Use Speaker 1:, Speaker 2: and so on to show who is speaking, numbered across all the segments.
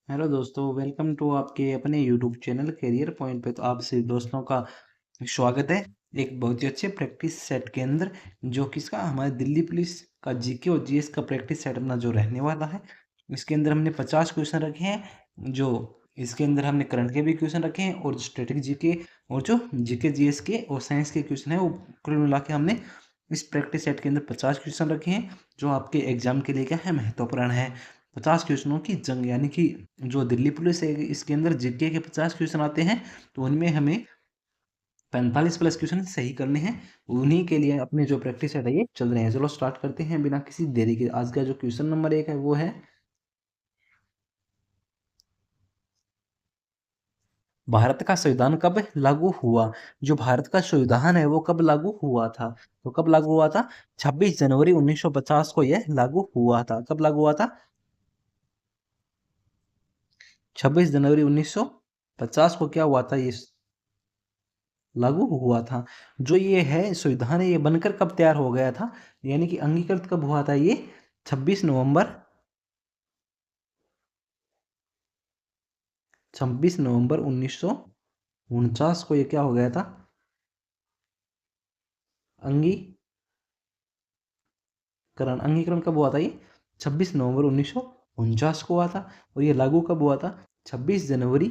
Speaker 1: Hello दोस्तों, welcome to आपके अपने यूट्यूब चैनल करियर पॉइंट पे। तो आप सभी दोस्तों का स्वागत है एक बहुत ही अच्छे प्रैक्टिस सेट के अंदर, जो किसका हमारे दिल्ली पुलिस का जीके और जीएस का प्रैक्टिस सेट अपना जो रहने वाला है। इसके अंदर हमने 50 क्वेश्चन रखे हैं। जो इसके अंदर हमने करंट के भी क्वेश्चन रखे हैं और स्टैटिक जीके और जो जीके जीएस के और साइंस के क्वेश्चन है, वो कुल मिला के हमने इस प्रैक्टिस सेट के अंदर 50 क्वेश्चन रखे हैं, जो आपके एग्जाम के लिए क्या है, महत्वपूर्ण है। 50 क्वेश्चनों की जंग, यानी कि जो दिल्ली पुलिस है इसके अंदर जीके के 50 क्वेश्चन आते हैं, तो उनमें हमें 45 प्लस क्वेश्चन सही करने हैं। उन्हीं के लिए अपने जो प्रैक्टिस है ये चल रहे हैं। चलो स्टार्ट करते हैं बिना किसी देरी के। आज का जो क्वेश्चन नंबर 1 है वो है, भारत का संविधान कब लागू हुआ। जो भारत का संविधान है वो कब लागू हुआ था, तो कब लागू हुआ था? 26 जनवरी 1950 को यह लागू हुआ था। कब लागू हुआ था? 26 जनवरी 1950 को क्या हुआ था, ये लागू हुआ था। जो ये है संविधान है, ये बनकर कब तैयार हो गया था, यानी कि अंगीकृत कब हुआ था ये? 26 नवंबर 1949 को ये क्या हो गया था, अंगीकरण कब हुआ था ये? 26 नवंबर 1949 को हुआ था। और ये लागू कब हुआ था? 26 जनवरी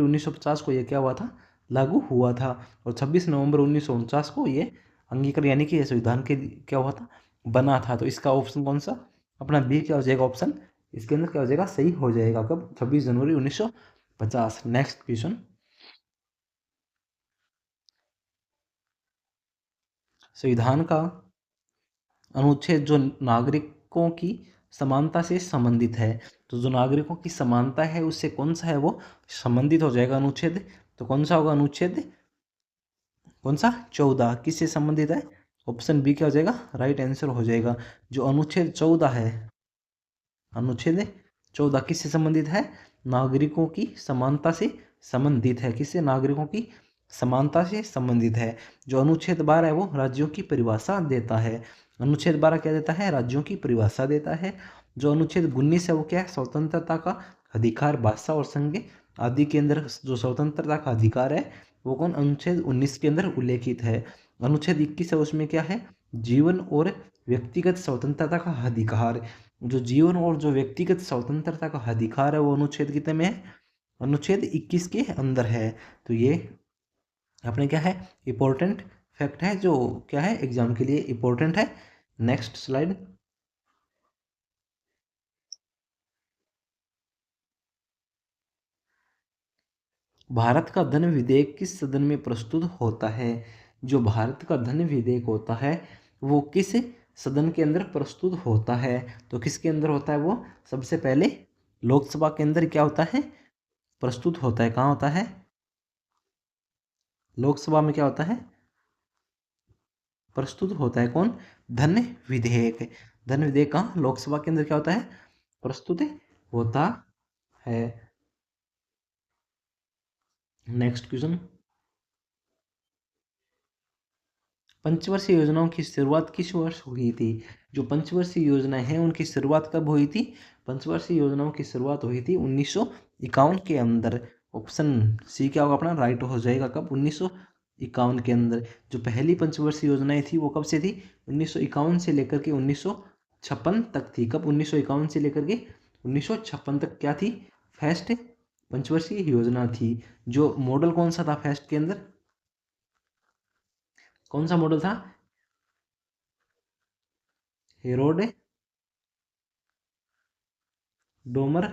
Speaker 1: 1950 को ये क्या हुआ था, लागू हुआ था। और 26 नवंबर 1949 को ये अंगीकरण, यानी कि ये संविधान के क्या हुआ था, बना था। तो इसका ऑप्शन कौन सा अपना बी क्या हो जाएगा, ऑप्शन इसके अंदर क्या हो जाएगा, सही हो जाएगा। कब? 26 जनवरी 1950। नेक्स्ट क्वेश्चन, संविधान का अनुच्छेद जो नागरिकों की समानता से संबंधित है, तो जो नागरिकों की समानता है उससे कौन सा है, वो संबंधित हो जाएगा अनुच्छेद। तो कौन सा होगा अनुच्छेद? कौन सा? 14। किससे संबंधित है? ऑप्शन बी क्या हो जाएगा, राइट आंसर हो जाएगा। जो अनुच्छेद 14 है, अनुच्छेद 14 किससे संबंधित है? नागरिकों की समानता से संबंधित है। किससे? नागरिकों की समानता से संबंधित है। जो अनुच्छेद 12 है वो राज्यों की परिभाषा देता है। अनुच्छेद 12 क्या देता है? राज्यों की परिभाषा देता है। जो अनुच्छेद 19 है वो क्या है? स्वतंत्रता का अधिकार, भाषा और संघ आदि के अंदर जो स्वतंत्रता का अधिकार है वो कौन? अनुच्छेद 19 के अंदर उल्लेखित है। अनुच्छेद 21 है, उसमें क्या है? जीवन और व्यक्तिगत स्वतंत्रता का अधिकार। जो जीवन और जो व्यक्तिगत स्वतंत्रता का अधिकार है वो अनुच्छेद कितने में है? अनुच्छेद 21 के अंदर है। तो ये अपने क्या है, इंपॉर्टेंट फैक्ट है, जो क्या है एग्जाम के लिए इंपॉर्टेंट है। नेक्स्ट स्लाइड, भारत का धन विधेयक किस सदन में प्रस्तुत होता है। जो भारत का धन विधेयक होता है वो किस सदन के अंदर प्रस्तुत होता है, तो किसके अंदर होता है वो? सबसे पहले लोकसभा के अंदर क्या होता है, प्रस्तुत होता है। कहाँ होता है? लोकसभा में क्या होता है, प्रस्तुत होता है। कौन? धन विधेयक। धन विधेयक कहाँ? लोकसभा के अंदर क्या होता है, प्रस्तुत होता है। नेक्स्ट क्वेश्चन, पंचवर्षीय योजनाओं की शुरुआत किस वर्ष हुई थी। जो पंचवर्षीय योजनाएं हैं उनकी शुरुआत कब हुई थी? पंचवर्षीय योजनाओं की शुरुआत हुई थी 1951 के अंदर। ऑप्शन सी क्या होगा अपना, राइट हो जाएगा। कब? 1951 के अंदर। जो पहली पंचवर्षीय योजनाएं थी वो कब से थी? 1951 से लेकर के 1956 तक थी। कब? 1951 से लेकर के 1956 तक क्या थी, फर्स्ट पंचवर्षीय योजना थी। जो मॉडल कौन सा था फर्स्ट के अंदर, कौन सा मॉडल था? हेरोड डोमर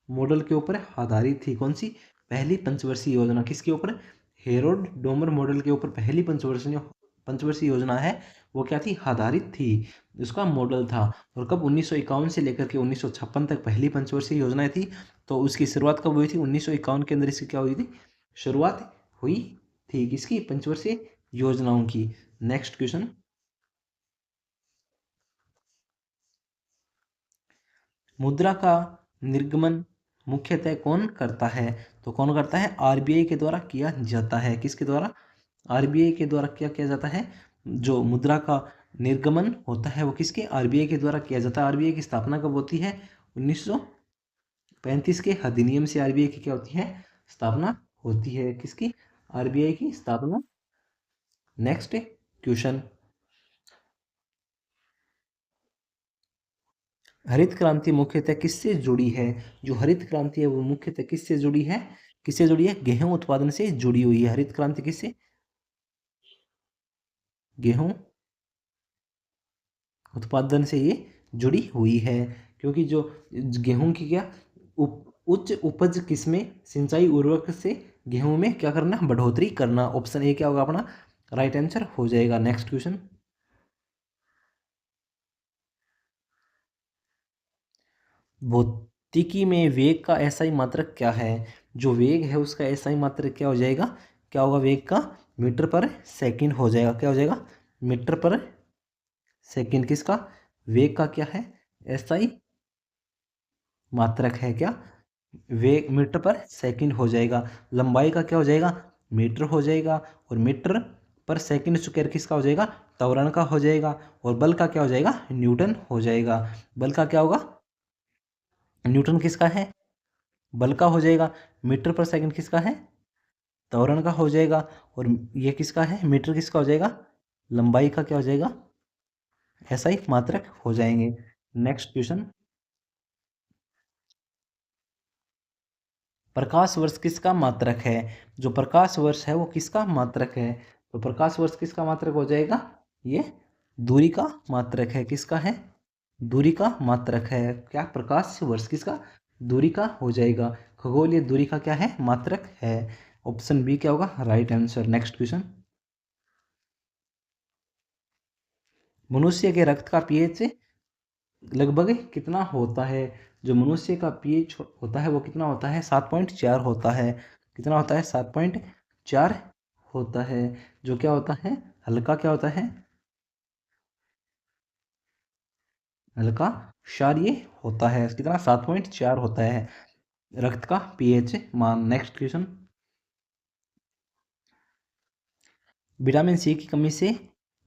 Speaker 1: मॉडल के ऊपर आधारित थी। कौन सी? पहली पंचवर्षीय योजना किसके ऊपर? हेरोड डोमर मॉडल के ऊपर पहली पंचवर्षीय पंचवर्षीय योजना है वो क्या थी, आधारित थी, उसका मॉडल था। और कब? 1951 से लेकर के 1956 तक पहली पंचवर्षीय योजनाएं थी। तो उसकी शुरुआत कब हुई थी? 1951 के अंदर इसकी क्या हुई थी, शुरुआत हुई थी। किसकी? पंचवर्षीय योजनाओं की। नेक्स्ट क्वेश्चन, मुद्रा का निर्गमन मुख्यतः कौन करता है, तो कौन करता है? आरबीआई के द्वारा किया जाता है। किसके द्वारा? आरबीआई के द्वारा क्या किया जाता है? जो मुद्रा का निर्गमन होता है वो किसके, आरबीआई के द्वारा किया जाता है। आरबीआई की स्थापना कब होती है, 1935 के अधिनियम से आरबीआई की क्या होती है, स्थापना होती है। किसकी, आरबीआई की स्थापना। नेक्स्ट क्वेश्चन, हरित क्रांति मुख्यतः किससे जुड़ी है, जो हरित क्रांति है वो मुख्यतः किससे जुड़ी है, किससे जुड़ी है, गेहूं उत्पादन से जुड़ी हुई है। हरित क्रांति किससे, गेहूं उत्पादन से ये जुड़ी हुई है। क्योंकि जो गेहूं की क्या उच्च उपज किसमें, सिंचाई उर्वरक से गेहूं में क्या करना, बढ़ोतरी करना। ऑप्शन ए क्या होगा अपना राइट आंसर हो जाएगा। नेक्स्ट क्वेश्चन, भौतिकी में वेग का एसआई मात्रक क्या है, जो वेग है उसका एसआई मात्रक क्या हो जाएगा, क्या होगा, वेग का मीटर पर सेकंड हो जाएगा। क्या हो जाएगा, मीटर पर सेकंड। किसका, वेग का क्या है, एसआई मात्रक है क्या, वेग मीटर पर सेकंड हो जाएगा। लंबाई का क्या हो जाएगा, मीटर हो जाएगा। और मीटर पर सेकंड स्क्वायर किसका हो जाएगा, त्वरण का हो जाएगा। और बल का क्या हो जाएगा, न्यूटन हो जाएगा। बल का क्या होगा, न्यूटन किसका है, बल का हो जाएगा। मीटर पर सेकंड किसका है, त्वरण का हो जाएगा। और ये किसका है, मीटर किसका हो जाएगा, लंबाई का क्या हो जाएगा, ऐसा ही मात्रक हो जाएंगे। नेक्स्ट क्वेश्चन, प्रकाश वर्ष किसका मात्रक है, जो प्रकाश वर्ष है वो किसका मात्रक है। तो प्रकाश वर्ष किसका मात्रक हो जाएगा, ये दूरी का मात्रक है। किसका है, दूरी का मात्रक है। क्या, प्रकाश वर्ष किसका, दूरी का हो जाएगा। खगोलीय दूरी का क्या है, मात्रक है। ऑप्शन बी क्या होगा राइट आंसर। नेक्स्ट क्वेश्चन, मनुष्य के रक्त का पीएच लगभग कितना होता है, जो मनुष्य का पीएच होता है वो कितना होता है, 7.4 होता है। कितना होता है, 7.4 होता है। जो क्या होता है, हल्का क्या होता है, हल्का क्षारीय होता है। कितना, 7.4 होता है रक्त का पीएच मान। नेक्स्ट क्वेश्चन, विटामिन सी की कमी से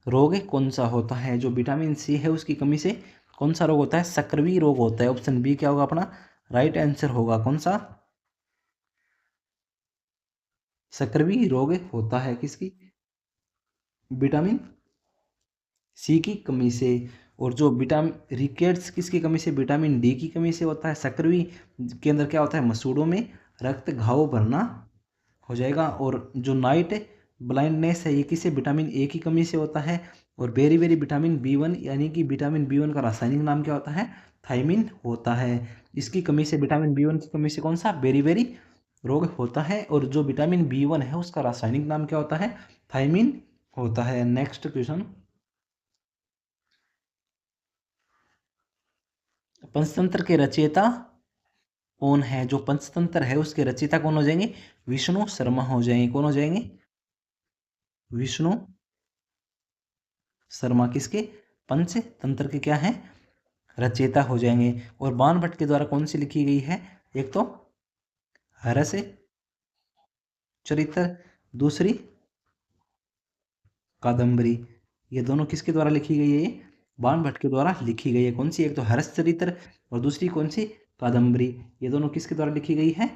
Speaker 1: रोग कौन सा होता है, जो विटामिन सी है उसकी कमी से कौन सा रोग होता है, सक्रिय रोग होता है। ऑप्शन बी क्या होगा अपना राइट आंसर होगा, कौन सा, सक्रिय रोग होता है। किसकी, विटामिन सी की कमी से। और जो विटामिन रिकेट्स किसकी कमी से, विटामिन डी की कमी से होता है। सक्रिय के अंदर क्या होता है, मसूड़ों में रक्त घाव भरना हो जाएगा। और जो नाइट ब्लाइंडनेस है ये किसे, विटामिन ए की कमी से होता है। और बेरी बेरी विटामिन बी 1 यानी कि विटामिन बी 1 का रासायनिक नाम क्या होता है, थायमिन होता है। इसकी कमी से, विटामिन बी 1 की कमी से कौन सा बेरी बेरी रोग होता है। और जो विटामिन बी 1 है उसका रासायनिक नाम क्या होता है, थायमिन होता है। नेक्स्ट क्वेश्चन, पंचतंत्र के रचयिता कौन है, जो पंचतंत्र है उसके रचयिता कौन हो जाएंगे, विष्णु शर्मा हो जाएंगे। कौन हो जाएंगे, विष्णु शर्मा। किसके, पंचतंत्र के क्या है, रचयिता हो जाएंगे। और बाणभट्ट के द्वारा कौन सी लिखी गई है, एक तो हरस चरित्र, दूसरी कादंबरी। ये दोनों किसके द्वारा लिखी गई है, ये बाणभट्ट के द्वारा लिखी गई है। कौन सी, एक तो हरस चरित्र और दूसरी कौन सी, कादंबरी। ये दोनों किसके द्वारा लिखी गई है,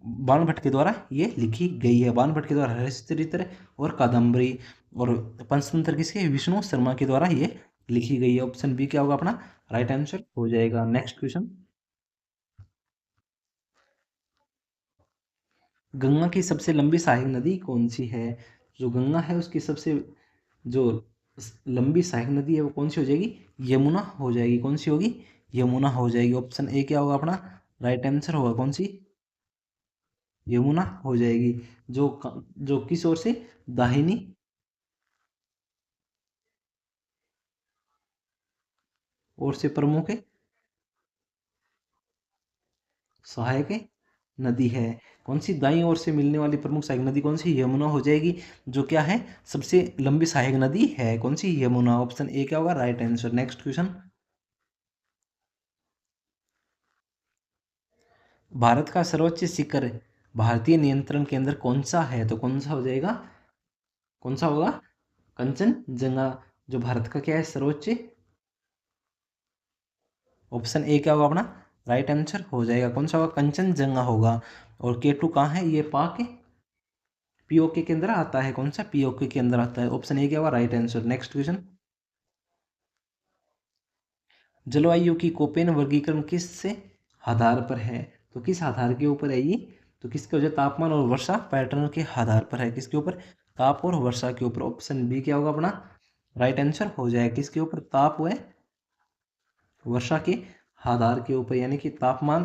Speaker 1: बाणभट्ट के द्वारा ये लिखी गई है। बाणभट्ट के द्वारा हरिश्चरित्र और कादंबरी। और पंचतंत्र किसके, विष्णु शर्मा के द्वारा ये लिखी गई है। ऑप्शन बी क्या होगा अपना राइट आंसर हो जाएगा। नेक्स्ट क्वेश्चन, गंगा की सबसे लंबी सहायक नदी कौन सी है, जो गंगा है उसकी सबसे जो लंबी सहायक नदी है वो कौन सी हो जाएगी, यमुना हो जाएगी। कौन सी होगी, यमुना हो जाएगी। ऑप्शन ए क्या होगा अपना राइट आंसर होगा, कौन सी, यमुना हो जाएगी। जो किस ओर से, दाहिनी ओर से प्रमुख सहायक नदी है। कौन सी, दाईं ओर से मिलने वाली प्रमुख सहायक नदी कौन सी, यमुना हो जाएगी। जो क्या है, सबसे लंबी सहायक नदी है। कौन सी, यमुना। ऑप्शन ए क्या होगा right answer. Next question, Bharat का सर्वोच्च शिखर भारतीय नियंत्रण केंद्र कौन सा है, तो कौन सा हो जाएगा, कौन सा होगा, कंचनजंगा। जो भारत का क्या है सर्वोच्च, ऑप्शन ए क्या होगा अपना राइट आंसर हो जाएगा। कौन सा होगा, कंचनजंगा होगा। और K2 कहाँ है, ये पाक पीओके के अंदर आता है। कौन सा, पीओके के अंदर आता है। ऑप्शन ए क्या होगा राइट आंसर। नेक्स्ट क्वेश्चन, जलवायु की कोपेन वर्गीकरण किस से आधार पर है, तो किस आधार के ऊपर है ये, तो किसके वजह, तापमान और वर्षा पैटर्न के आधार पर है। किसके ऊपर, ताप और वर्षा के ऊपर। ऑप्शन बी क्या होगा अपना राइट आंसर हो जाएगा। किसके ऊपर, ताप व वर्षा के आधार के ऊपर, यानी कि तापमान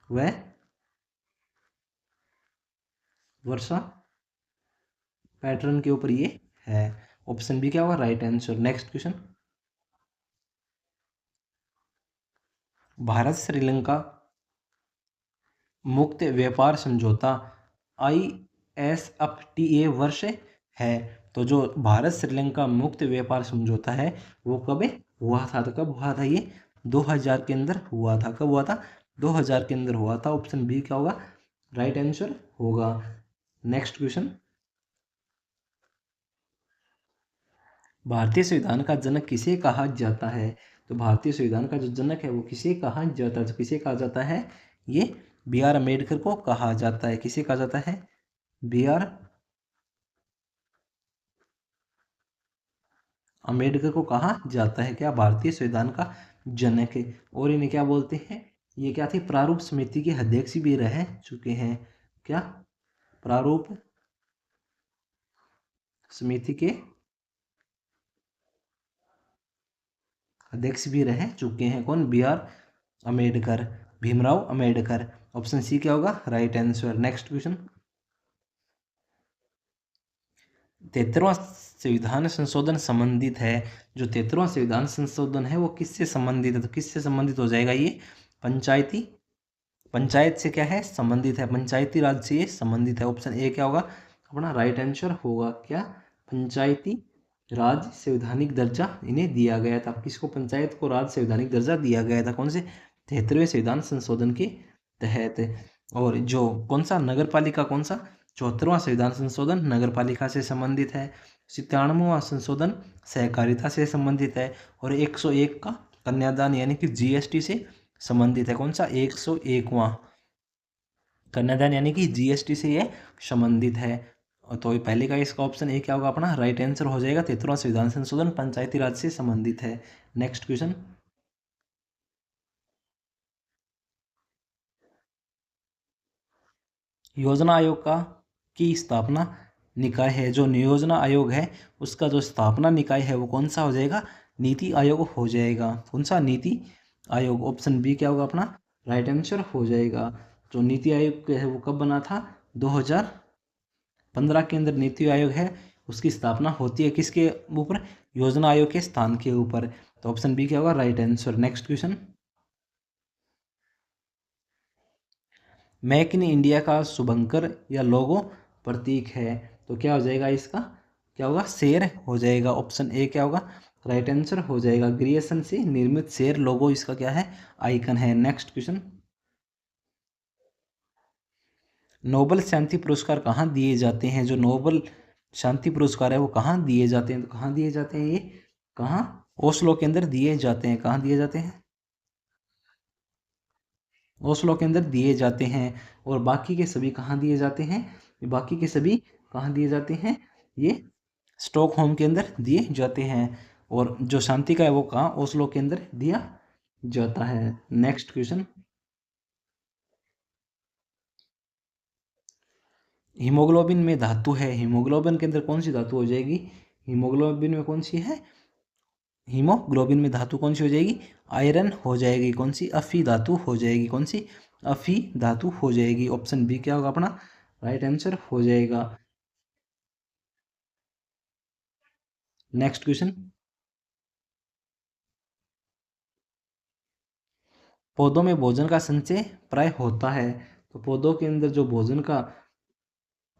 Speaker 1: व वर्षा पैटर्न के ऊपर ये है। ऑप्शन बी क्या होगा right answer. Next question, Bharat Sri Lanka मुक्त व्यापार समझौता ISFTA वर्ष है। तो जो भारत श्रीलंका मुक्त व्यापार समझौता है वो कब हुआ था, तो कब हुआ था ये 2000 के अंदर हुआ था। कब हुआ था, 2000 के अंदर हुआ था। ऑप्शन बी क्या होगा राइट आंसर होगा। नेक्स्ट क्वेश्चन, भारतीय संविधान का जनक किसे कहा जाता है, तो भारतीय संविधान का जो जनक है वो किसे कहा जाता है, तो किसे कहा जाता है, ये B.R. अम्बेडकर को कहा जाता है। किसे कहा जाता है, B.R. अम्बेडकर को कहा जाता है क्या भारतीय संविधान का जनक है। और इन्हें क्या बोलते हैं, ये क्या थे, प्रारूप समिति के अध्यक्ष भी रह चुके हैं। क्या, प्रारूप समिति के अध्यक्ष भी रह चुके हैं। कौन, B.R. Ambedkar, Bhimrao Ambedkar. Option C क्या होगा राइट आंसर। नेक्स्ट क्वेश्चन, 73वां संविधान संशोधन संबंधित है। जो 73वां संविधान संशोधन है वो किससे संबंधित है, तो किससे संबंधित हो जाएगा ये, पंचायती, पंचायत से क्या है संबंधित है, पंचायती राज से ये संबंधित है। ऑप्शन ए क्या होगा अपना राइट आंसर होगा। क्या, पंचायती राज संवैधानिक दर्जा इन्हें दिया गया था। किसको, पंचायत को राज संवैधानिक दर्जा दिया गया था। कौन से, 73वें संविधान संशोधन के तहत। और जो कौन सा, नगर पालिका, कौन सा, 74वां संविधान संशोधन नगर पालिका से संबंधित है। 97वां संशोधन सहकारिता से संबंधित है। और 101 का कन्यादान यानी कि GST से संबंधित है। कौन सा, 101वां कन्यादान यानी कि GST से ये संबंधित है। तो पहले का इसका ऑप्शन ए क्या होगा अपना राइट आंसर हो जाएगा। 73वां संविधान संशोधन पंचायती राज से संबंधित है। नेक्स्ट क्वेश्चन, योजना आयोग का की स्थापना निकाय है। जो योजना आयोग है उसका जो स्थापना निकाय है वो कौन सा हो जाएगा, नीति आयोग हो जाएगा। कौन सा, नीति आयोग। ऑप्शन बी क्या होगा अपना राइट आंसर हो जाएगा। जो नीति आयोग है वो कब बना था, 2015 के अंदर नीति आयोग है उसकी स्थापना होती है। किसके ऊपर, योजना आयोग के स्थान के ऊपर। तो ऑप्शन बी क्या होगा right answer. Next question, make in India का शुभंकर या लोगो प्रतीक है। तो क्या हो जाएगा इसका, क्या होगा, शेर हो जाएगा। ऑप्शन ए क्या होगा राइट आंसर हो जाएगा। ग्रिएशन से निर्मित शेर लोगो इसका क्या है, आइकन है। नेक्स्ट क्वेश्चन, नोबल शांति पुरस्कार कहाँ दिए जाते हैं। जो नोबल शांति पुरस्कार है वो कहाँ दिए जाते हैं, तो कहाँ दिए जाते हैं ये, कहाँ, ओस्लो के अंदर दिए जाते हैं। कहाँ दिए जाते हैं, ओस्लो के अंदर दिए जाते हैं। और बाकी के सभी कहाँ दिए जाते हैं, बाकी के सभी कहाँ दिए जाते हैं, ये स्टॉकहोम के अंदर दिए जाते हैं। और जो शांति का है वो कहाँ, ओस्लो के अंदर दिया जाता है। नेक्स्ट क्वेश्चन, हीमोग्लोबिन में धातु है। हीमोग्लोबिन के अंदर कौन सी धातु हो जाएगी, हीमोग्लोबिन में कौन सी है, हीमोग्लोबिन में धातु कौन सी हो जाएगी, आयरन हो जाएगी। कौन सी, अफी धातु हो जाएगी। कौन सी, अफी धातु हो जाएगी। ऑप्शन बी क्या होगा अपना राइट आंसर हो जाएगा। नेक्स्ट क्वेश्चन, पौधों में भोजन का संचय प्राय होता है। तो पौधों के अंदर जो भोजन का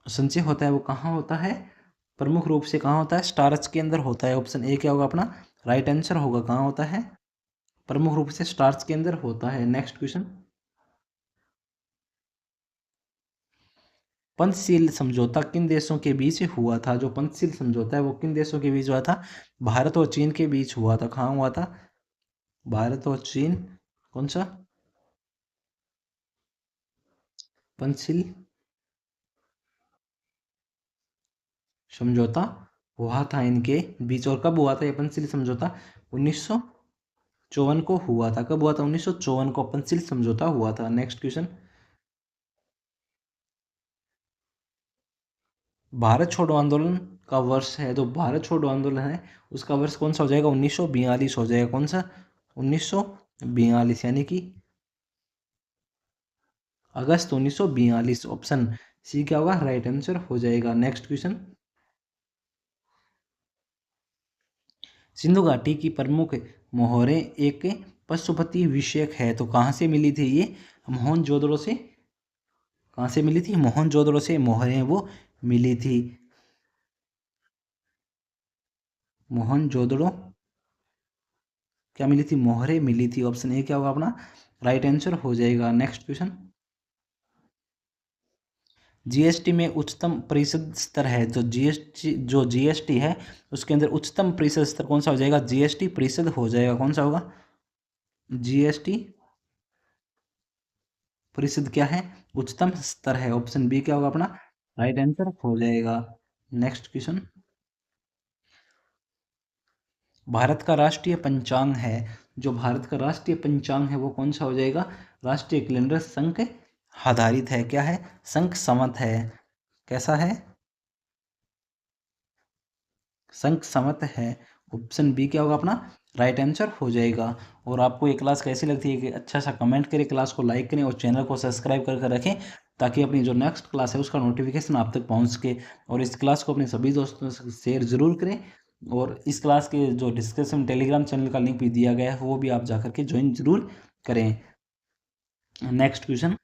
Speaker 1: संचय होता है वो कहाँ होता है, प्रमुख रूप से कहाँ होता है, स्टार्च के अंदर होता है। ऑप्शन ए क्या होगा अपना राइट आंसर होगा। कहाँ होता है, प्रमुख रूप से स्टार्च के अंदर होता है। नेक्स्ट क्वेश्चन, पंचशील समझौता किन देशों के बीच हुआ था? जो पंचशील समझौता है वो किन देशों के बीच हुआ था? भारत और चीन के बीच हुआ था। कहाँ हुआ था? भारत और चीन। कौन सा पंचशील समझौता हुआ था इनके बीच? और कब हुआ था ये पंचशील समझौता? 1954 को हुआ था। कब हुआ था? 1954 को पंचशील समझौता हुआ था। Next question. भारत छोड़ो आंदोलन का वर्ष है, जो भारत छोड़ो आंदोलन है उसका वर्ष कौन सा हो जाएगा? 1942 हो जाएगा। कौन सा? 1942, यानी कि अगस्त 1942। ऑप्शन सी क्या होगा? राइट आंसर हो जाएगा। Next question. सिंधु घाटी की प्रमुख मोहरें एक पशुपति विषयक है, तो कहाँ से मिली थी ये? मोहनजोदड़ो से। कहाँ से मिली थी? मोहनजोदड़ो से मोहरें वो मिली थी। मोहनजोदड़ो क्या मिली थी? मोहरें मिली थी। ऑप्शन ए क्या होगा अपना? राइट आंसर हो जाएगा। Next question. जीएसटी में उच्चतम परिषद स्तर है, तो जीएसटी है उसके अंदर उच्चतम परिषद स्तर कौन सा हो जाएगा? जीएसटी परिषद हो जाएगा। कौन सा होगा? जीएसटी परिषद क्या है? उच्चतम स्तर है। ऑप्शन बी क्या होगा अपना? राइट आंसर हो जाएगा। Next question. भारत का राष्ट्रीय पंचांग है, जो भारत का राष्ट्रीय पंचांग है वो कौन सा हो जाएगा? राष्ट्रीय कैलेंडर संख्य आधारित है। क्या है? संख्य समत है। कैसा है? संख्य समत है। ऑप्शन बी क्या होगा अपना? राइट आंसर हो जाएगा। और आपको ये क्लास कैसी लगती है कि अच्छा सा कमेंट करें, क्लास को लाइक करें और चैनल को सब्सक्राइब करके रखें, ताकि अपनी जो नेक्स्ट क्लास है उसका नोटिफिकेशन आप तक पहुंच सके। और इस क्लास को अपने सभी दोस्तों से शेयर जरूर करें। और इस क्लास के जो डिस्क्रिप्शन टेलीग्राम चैनल का लिंक भी दिया गया है वो भी आप जाकर के ज्वाइन जरूर करें। Next question.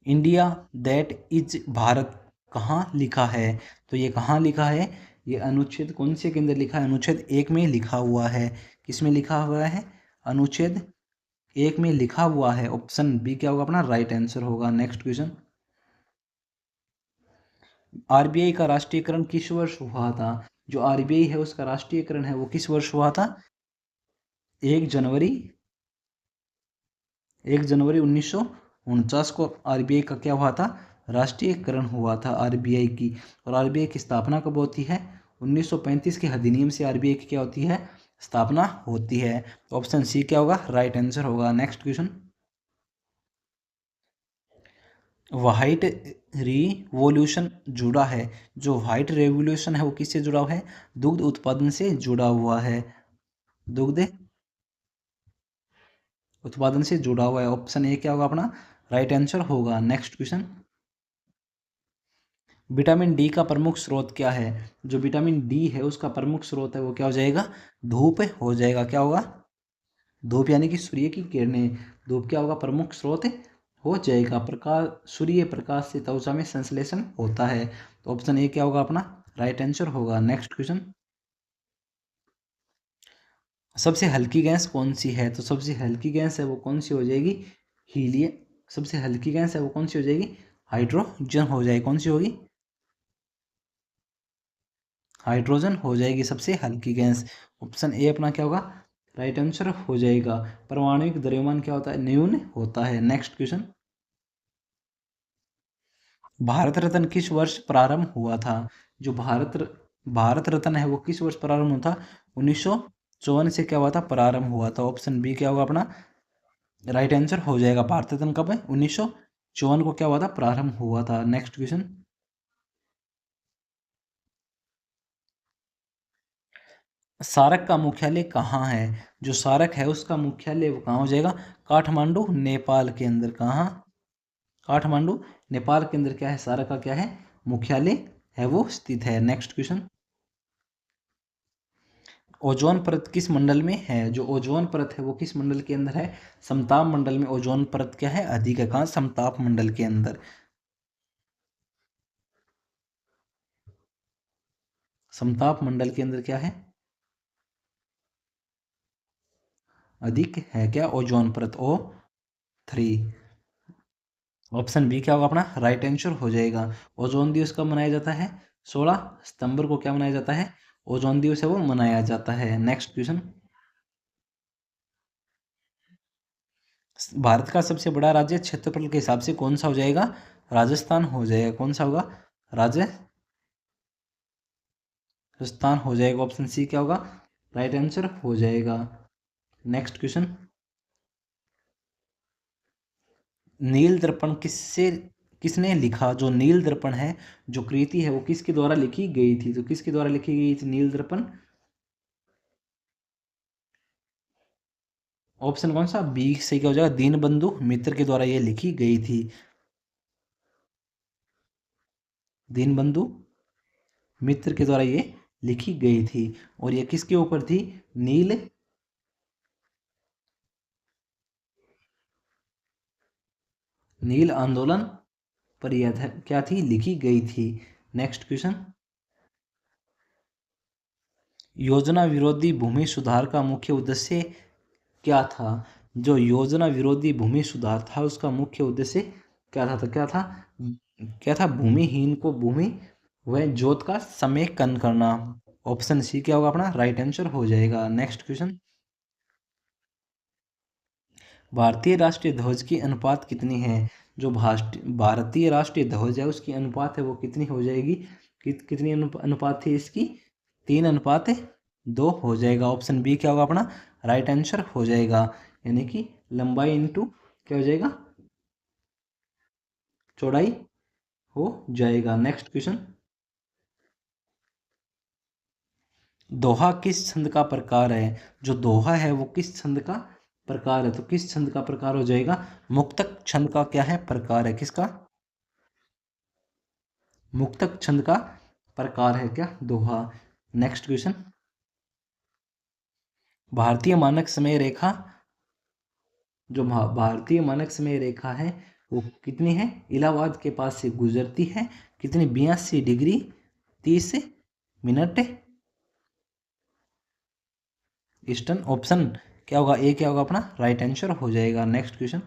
Speaker 1: India that is Bharat कहाँ लिखा है? तो ये कहाँ लिखा है? ये अनुच्छेद कौन से के अंदर लिखा है? अनुच्छेद 1 में लिखा हुआ है। किस में लिखा हुआ है? अनुच्छेद 1 में लिखा हुआ है। ऑप्शन बी क्या होगा अपना? राइट आंसर होगा। Next question. आरबीआई का राष्ट्रीयकरण किस वर्ष हुआ था? जो आरबीआई है उसका राष्ट्रीयकरण है वो किस वर्ष हुआ था? 1 जनवरी 1 जनवरी 1949 को आरबीआई का क्या हुआ था? राष्ट्रीयकरण हुआ था आरबीआई की। और आरबीआई की स्थापना कब होती है? 1935 के अधिनियम से आरबीआई की क्या होती है? स्थापना होती है। तो ऑप्शन सी क्या होगा? राइट आंसर होगा। Next question. व्हाइट रिवॉल्यूशन जुड़ा है, जो व्हाइट रेवोल्यूशन है वो किससे जुड़ा हुआ है? दुग्ध उत्पादन से जुड़ा हुआ है। दुग्ध उत्पादन से जुड़ा हुआ है। ऑप्शन ए क्या होगा अपना? राइट आंसर होगा। Next question. विटामिन डी का प्रमुख स्रोत क्या है? जो विटामिन डी है उसका प्रमुख स्रोत है वो क्या हो जाएगा? धूप हो जाएगा। क्या होगा? धूप यानी कि सूर्य की किरणें। धूप क्या होगा? प्रमुख स्रोत हो जाएगा। प्रकाश, सूर्य प्रकाश से त्वचा में संश्लेषण होता है। तो ऑप्शन ए क्या होगा अपना? राइट आंसर होगा। Next question. सबसे हल्की गैस कौन सी है? तो सबसे हल्की गैस है वो कौन सी हो जाएगी? हीलियम। सबसे हल्की गैस है वो कौन सी हो जाएगी? हाइड्रोजन हो जाएगी। कौन सी होगी? हाइड्रोजन हो जाएगी सबसे हल्की गैस। ऑप्शन ए अपना क्या होगा? राइट आंसर हो जाएगा। परमाणविक द्रव्यमान क्या होता है? न्यून होता है। Next question. भारत रत्न किस वर्ष प्रारंभ हुआ था? जो भारत रत्न है वो किस वर्ष प्रारंभ हुआ था? 1954 से क्या हुआ था? प्रारंभ हुआ था। ऑप्शन बी क्या होगा अपना? राइट आंसर हो जाएगा। भारत रत्न कब है? 1954 को क्या हुआ था? प्रारंभ हुआ था। Next question. सारक का मुख्यालय कहाँ है? जो सारक है उसका मुख्यालय वो कहाँ हो जाएगा? काठमांडू नेपाल के अंदर। कहाँ? काठमांडू नेपाल के अंदर क्या है? सारक का क्या है? मुख्यालय है वो स्थित है। Next question. ओजोन परत किस मंडल में है? जो ओजोन परत है वो किस मंडल के अंदर है? समताप मंडल में ओजोन परत क्या है? अधिक है। कहाँ? समताप मंडल के अंदर। समताप मंडल के अंदर क्या है? अधिक है। क्या? ओजोन परत O3। ऑप्शन बी क्या होगा अपना राइट आंसर हो जाएगा। ओजोन दिवस कब मनाया जाता है? 16 सितंबर को क्या मनाया जाता है? ओजोन दिवस है वो मनाया जाता है। Next question. भारत का सबसे बड़ा राज्य क्षेत्रफल के हिसाब से कौन सा हो जाएगा? राजस्थान हो जाएगा। कौन सा होगा? राजस्थान हो जाएगा। ऑप्शन सी क्या होगा? राइट आंसर हो जाएगा। Next question. नील दर्पण किसने लिखा? जो नील दर्पण है, जो कृति है वो किसके द्वारा लिखी गई थी? तो किसके द्वारा लिखी गई थी नील दर्पण? ऑप्शन कौन सा? बी सही क्या हो जाएगा? दीनबंधु मित्र के द्वारा ये लिखी गई थी। दीनबंधु मित्र के द्वारा ये लिखी गई थी। और ये किसके ऊपर थी? नील नील आंदोलन पर यह क्या थी? लिखी गई थी। Next question. योजना विरोधी भूमि सुधार का मुख्य उद्देश्य क्या था? जो योजना विरोधी भूमि सुधार था उसका मुख्य उद्देश्य क्या था? तो क्या था? भूमिहीन को भूमि व जोत का समेकन करना। ऑप्शन सी क्या होगा अपना? राइट आंसर हो जाएगा। Next question. भारतीय राष्ट्रीय ध्वज की अनुपात कितनी है? जो भारतीय राष्ट्रीय ध्वज है उसकी अनुपात है वो कितनी हो जाएगी? कितनी अनुपात थी इसकी? 3:2 हो जाएगा। ऑप्शन बी क्या होगा अपना? राइट आंसर हो जाएगा। यानी कि लंबाई इंटू क्या हो जाएगा? चौड़ाई हो जाएगा। Next question. दोहा किस छंद का प्रकार है? जो दोहा है वो किस छंद का प्रकार है? तो किस छंद का प्रकार हो जाएगा? मुक्तक छंद का क्या है? प्रकार है। किसका? मुक्तक छंद का प्रकार है क्या? दोहा। Next question. भारतीय मानक समय रेखा जो भारतीय मानक समय रेखा है वो कितनी है? इलाहाबाद के पास से गुजरती है। कितनी? 82 डिग्री 30 मिनट ईस्टर्न। ऑप्शन क्या होगा? ए क्या होगा अपना? राइट आंसर हो जाएगा। Next question.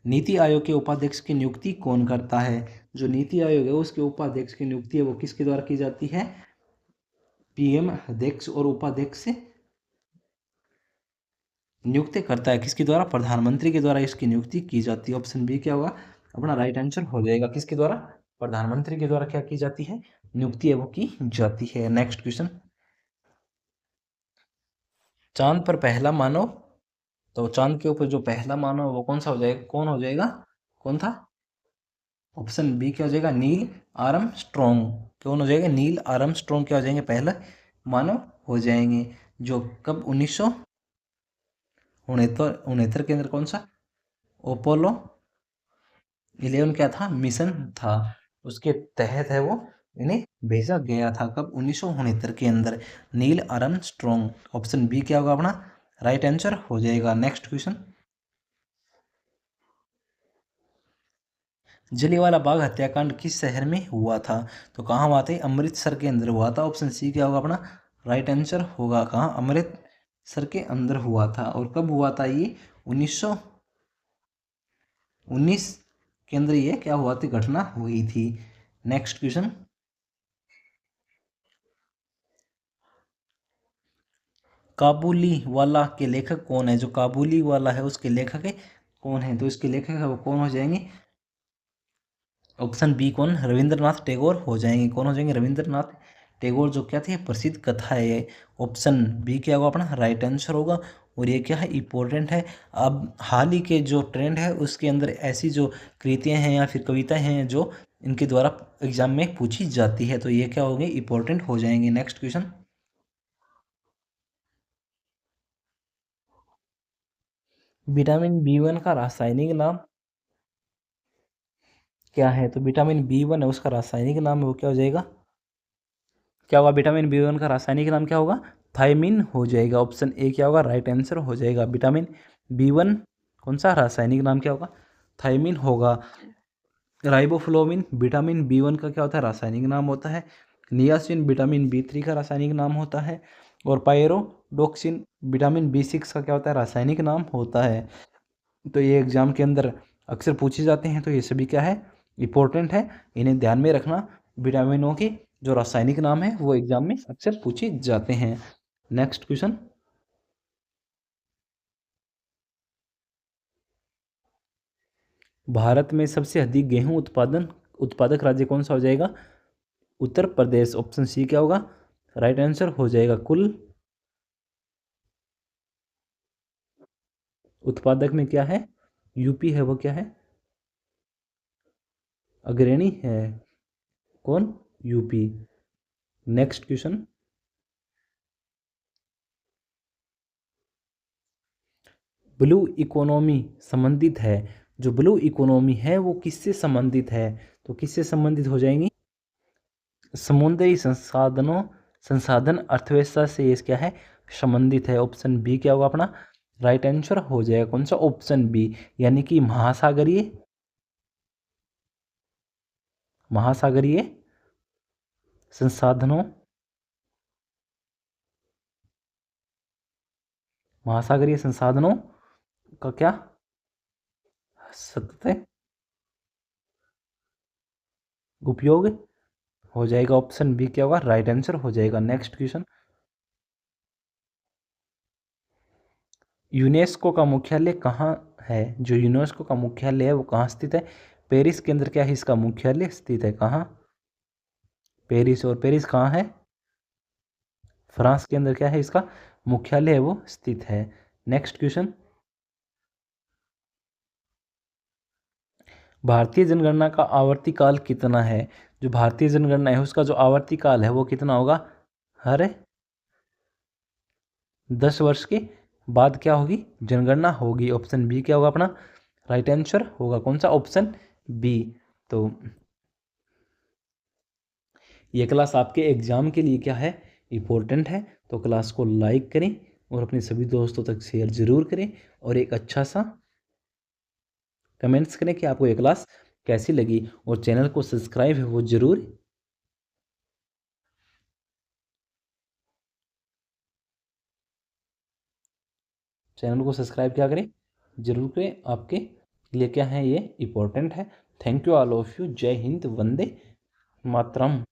Speaker 1: नीति आयोग के उपाध्यक्ष की नियुक्ति कौन करता है? जो नीति आयोग है उसके उपाध्यक्ष की नियुक्ति है वो किसके द्वारा की जाती है? पीएम अध्यक्ष और उपाध्यक्ष नियुक्त करता है किसके द्वारा? प्रधानमंत्री के द्वारा इसकी नियुक्ति की जाती है। ऑप्शन बी क्या होगा अपना? राइट आंसर हो जाएगा। किसके द्वारा? प्रधानमंत्री के द्वारा क्या की जाती है? नियुक्ति है वो की जाती है। Next question. चांद पर पहला मानव, तो चांद के ऊपर जो पहला मानव वो कौन सा हो जाएगा? कौन हो जाएगा? कौन था? ऑप्शन बी क्या हो जाएगा? Neil Armstrong. कौन हो जाएगा? नील आर्मस्ट्रॉन्ग क्या हो जाएंगे? पहला मानव हो जाएंगे। जो कब 1969 के अंदर कौन सा अपोलो 11 क्या था? मिशन था। उसके तहत है वो इन्हें भेजा गया था। कब? 1969 के अंदर। Neil Armstrong. ऑप्शन बी क्या होगा अपना? राइट आंसर हो जाएगा। Next question. जलियांवाला बाग हत्याकांड किस शहर में हुआ था? तो कहाँ हुआ था? अमृतसर के अंदर हुआ था। ऑप्शन सी क्या होगा अपना? राइट आंसर होगा कहाँ? अमृतसर के अंदर हुआ था। और कब हुआ था ये? 1919 के अंदर ये क्या हुआ थी? घटना हुई थी। Next question. काबुली वाला के लेखक कौन है? जो काबुली वाला है उसके लेखक है कौन है? तो इसके लेखक है वो कौन हो जाएंगे? ऑप्शन बी कौन? रविंद्रनाथ टैगोर हो जाएंगे। कौन हो जाएंगे? रविंद्रनाथ टैगोर। जो क्या थे? प्रसिद्ध कथा है ये। ऑप्शन बी क्या होगा अपना? राइट आंसर होगा। और ये क्या है? इम्पोर्टेंट है। अब हाल ही के जो ट्रेंड है उसके अंदर ऐसी जो कृतियाँ हैं या फिर कविताएं हैं जो इनके द्वारा एग्जाम में पूछी जाती है, तो ये क्या होंगे? इंपॉर्टेंट हो जाएंगे। Next question. विटामिन B1 का रासायनिक नाम क्या है? तो विटामिन B1 है उसका रासायनिक नाम है वो क्या हो जाएगा? क्या होगा? विटामिन B1 का रासायनिक नाम क्या होगा? थायमिन हो जाएगा। ऑप्शन ए क्या होगा? राइट आंसर हो जाएगा। विटामिन B1 कौन सा रासायनिक नाम क्या होगा? थायमिन होगा। राइबोफ्लोविन विटामिन B1 का क्या होता है? रासायनिक नाम होता है। नियासिन विटामिन B3 का रासायनिक नाम होता है। और पायरोडोक्सिन विटामिन B6 का क्या होता है? रासायनिक नाम होता है। तो ये एग्जाम के अंदर अक्सर पूछे जाते हैं, तो ये सभी क्या है, इंपॉर्टेंट है, इन्हें ध्यान में रखना। विटामिनों के जो रासायनिक नाम है वो एग्जाम में अक्सर पूछे जाते हैं। नेक्स्ट क्वेश्चन, भारत में सबसे अधिक गेहूं उत्पादक राज्य कौन सा हो जाएगा? उत्तर प्रदेश। ऑप्शन सी क्या होगा? राइट आंसर हो जाएगा। कुल उत्पादक में क्या है? यूपी है। वो क्या है? अग्रणी है। कौन? UP. Next question, blue economy संबंधित है, जो ब्लू इकोनॉमी है वो किससे संबंधित है? तो किससे संबंधित हो जाएंगी? समुद्री संसाधन अर्थव्यवस्था से ये क्या है? संबंधित है। ऑप्शन बी क्या होगा अपना? राइट आंसर हो जाएगा। कौन सा? ऑप्शन बी, यानी कि महासागरीय संसाधनों महासागरीय संसाधनों का क्या? सतत उपयोग हो जाएगा। ऑप्शन बी क्या होगा? राइट आंसर हो जाएगा। नेक्स्ट क्वेश्चन, यूनेस्को का मुख्यालय कहाँ है? जो यूनेस्को का मुख्यालय है वो कहाँ स्थित है? पेरिस के अंदर क्या है इसका मुख्यालय स्थित है? कहाँ? पेरिस। और पेरिस कहाँ है? फ्रांस के अंदर क्या है इसका मुख्यालय है वो स्थित है। नेक्स्ट क्वेश्चन, भारतीय जनगणना का आवर्ती काल कितना है? जो भारतीय जनगणना है उसका जो आवर्ती काल है वो कितना होगा? हर 10 वर्ष के बाद क्या होगी? जनगणना होगी। ऑप्शन बी क्या होगा अपना? राइट आंसर होगा। कौन सा? Option B. तो ये क्लास आपके एग्जाम के लिए क्या है? इम्पोर्टेंट है। तो क्लास को लाइक करें और अपने सभी दोस्तों तक शेयर जरूर करें, और एक अच्छा सा कमेंट्स करें कि आपको ये क्लास कैसी लगी, और चैनल को सब्सक्राइब है वो जरूर चैनल को सब्सक्राइब क्या करें, जरूर करें। आपके लिए क्या है ये इम्पोर्टेंट है। Thank you all of you. जय हिंद, वंदे मातरम।